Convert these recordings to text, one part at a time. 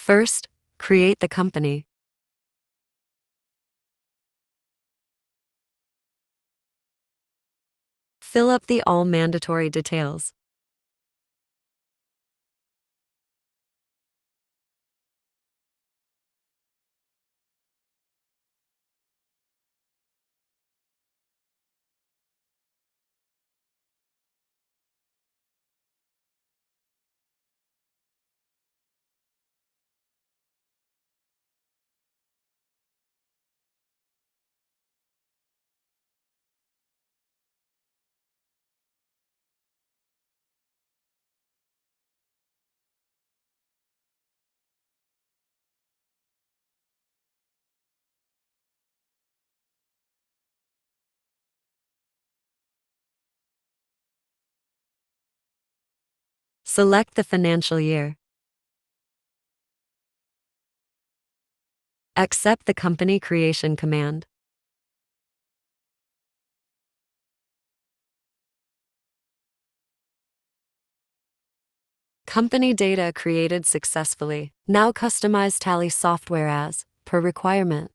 First, create the company. Fill up the all mandatory details. Select the financial year. Accept the company creation command. Company data created successfully. Now customize tally software as per requirement.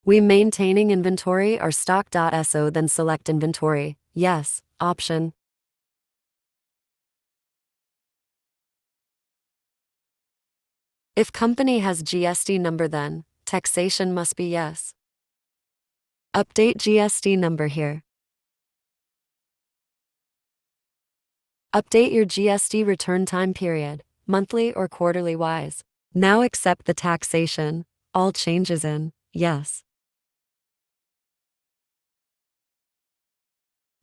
We maintaining inventory or stock.so, then select inventory, yes, option. If company has GST number, then taxation must be yes. Update GST number here. Update your GST return time period, monthly or quarterly wise. Now accept the taxation, all changes in yes.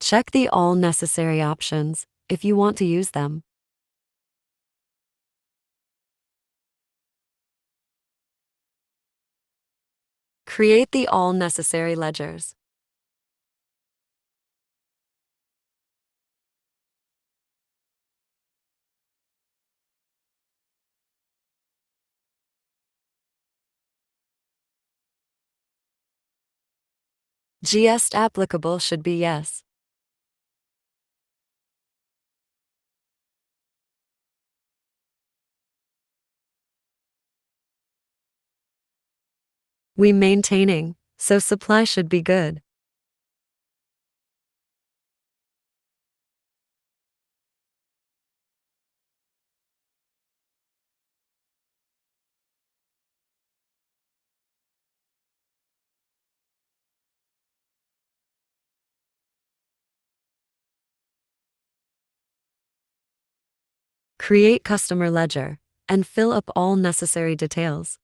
Check the all necessary options if you want to use them. Create the all necessary ledgers. GST applicable should be yes. We maintaining, so supply should be good. Create customer ledger and fill up all necessary details.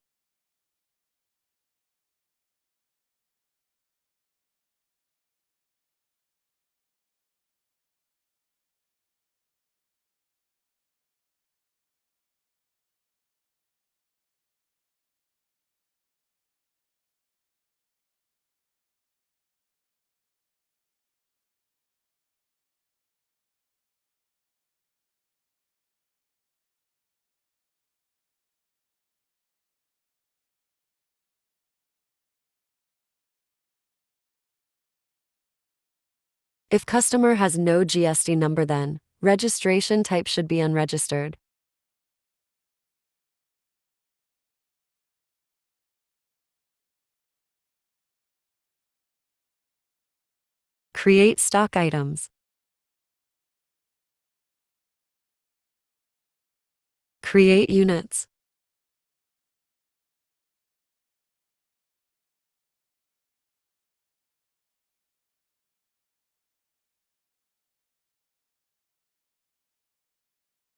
If customer has no GST number, then registration type should be unregistered. Create stock items. Create units.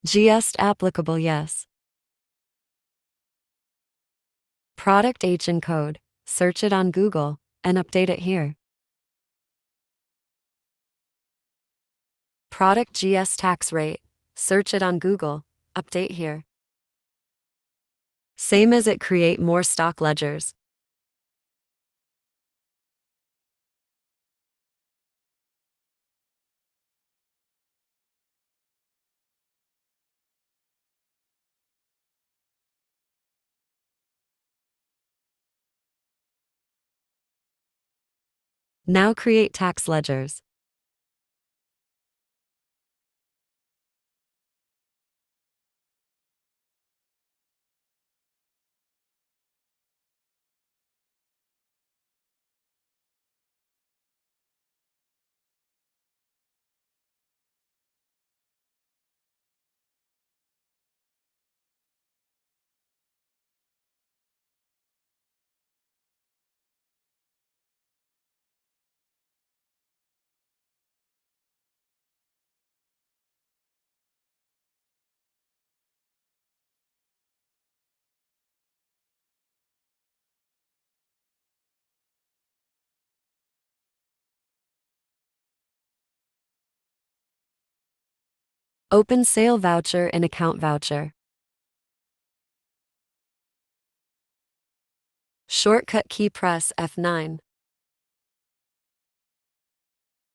GST applicable yes. Product agent code, search it on Google and update it here. Product GST tax rate, search it on Google, update here. Same as it, create more stock ledgers. Now create tax ledgers. Open Sale Voucher in Account Voucher. Shortcut key press F9.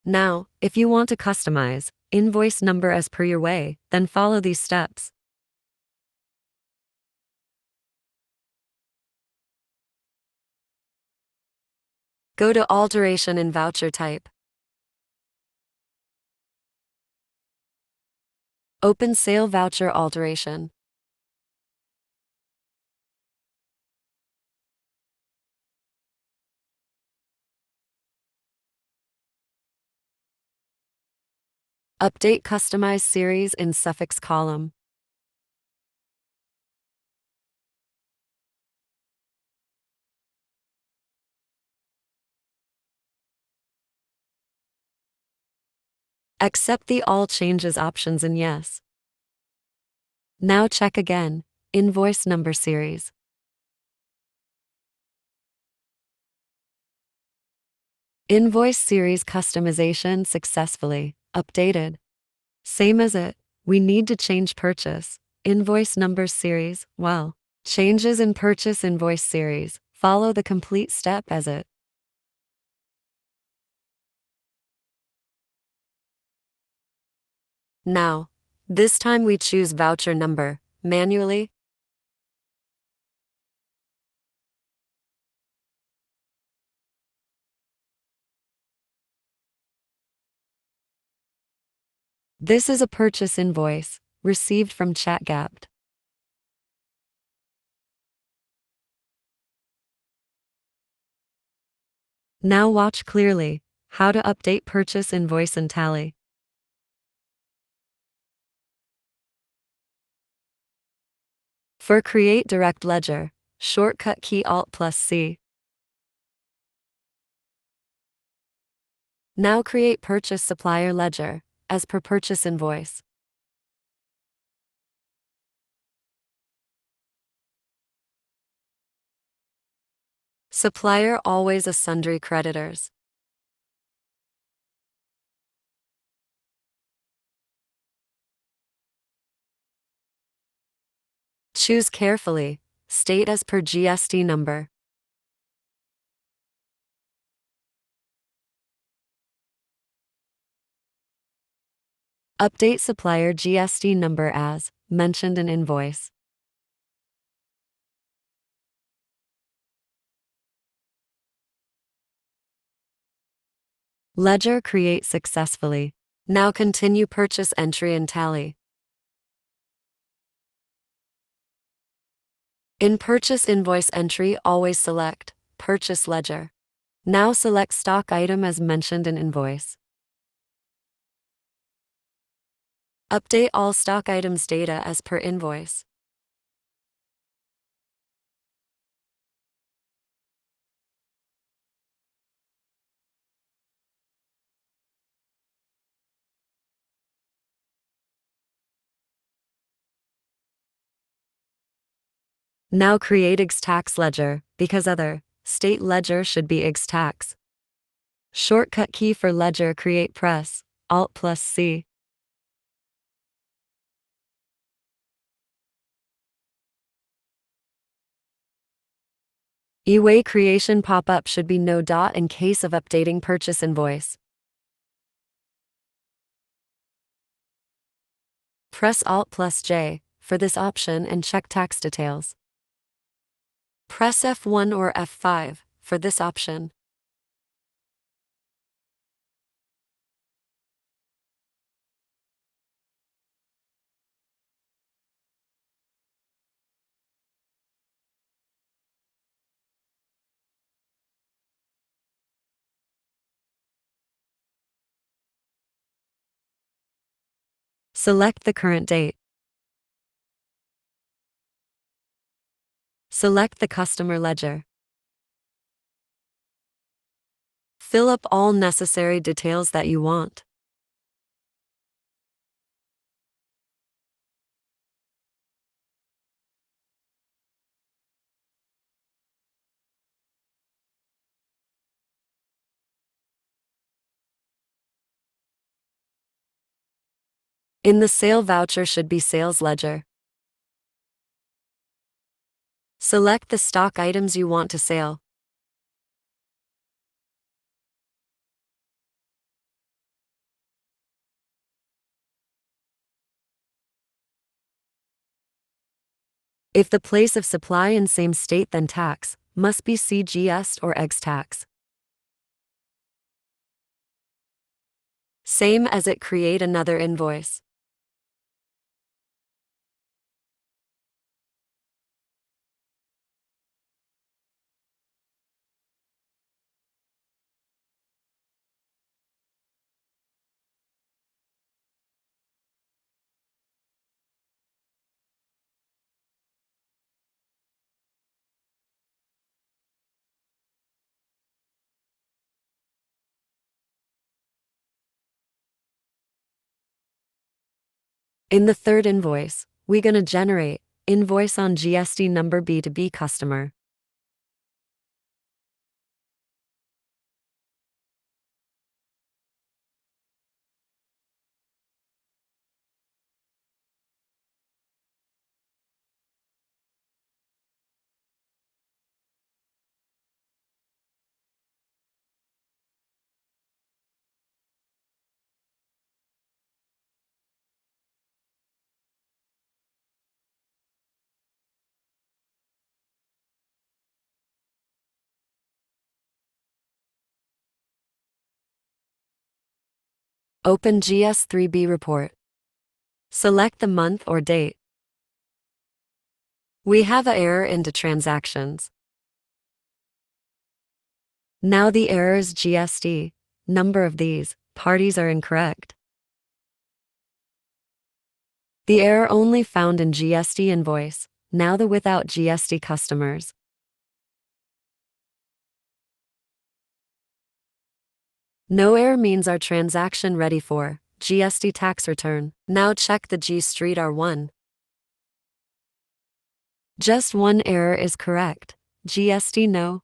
Now, if you want to customize invoice number as per your way, then follow these steps. Go to Alteration in Voucher Type. Open Sale Voucher Alteration. Update Customize Series in Suffix column. Accept the All Changes options in Yes. Now check again, Invoice Number Series. Invoice Series Customization successfully updated. Same as it, we need to change Purchase Invoice Number Series. Well, changes in Purchase Invoice Series. Follow the complete step as it. Now, this time we choose Voucher Number manually. This is a purchase invoice received from ChatGapt. Now watch clearly how to update purchase invoice in Tally. For Create Direct Ledger, shortcut key Alt+C. Now create Purchase Supplier Ledger as per purchase invoice. Supplier always a sundry creditors. Choose carefully, state as per GST number. Update supplier GST number as mentioned in invoice. Ledger create successfully. Now continue purchase entry in Tally. In purchase invoice entry, always select Purchase Ledger. Now select stock item as mentioned in invoice. Update all stock items data as per invoice. Now create IGS tax ledger, because other state ledger should be IGS tax. Shortcut key for ledger create press Alt+C. E-way creation pop-up should be no dot in case of updating purchase invoice. Press Alt+J for this option and check tax details. Press F1 or F5 for this option. Select the current date. Select the customer ledger. Fill up all necessary details that you want. In the sale voucher should be sales ledger. Select the stock items you want to sell. If the place of supply in same state then tax, must be CGST or EGS tax. Same as it create another invoice. In the third invoice, we're gonna generate invoice on GST number B2B customer. Open GST-3B report. Select the month or date. We have an error into transactions. Now the error is GST. Number of these parties are incorrect. The error only found in GST invoice. Now the without GST customers. No error means our transaction ready for GST tax return. Now check the GSTR-1. Just one error is correct. GST no.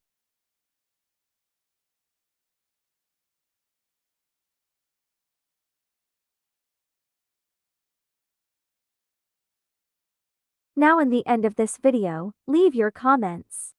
Now in the end of this video, leave your comments.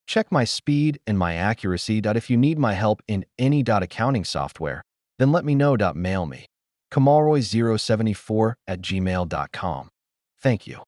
Check my speed and my accuracy. If you need my help in any accounting software, then let me know. Mail me. Kamalroy074@gmail.com. Thank you.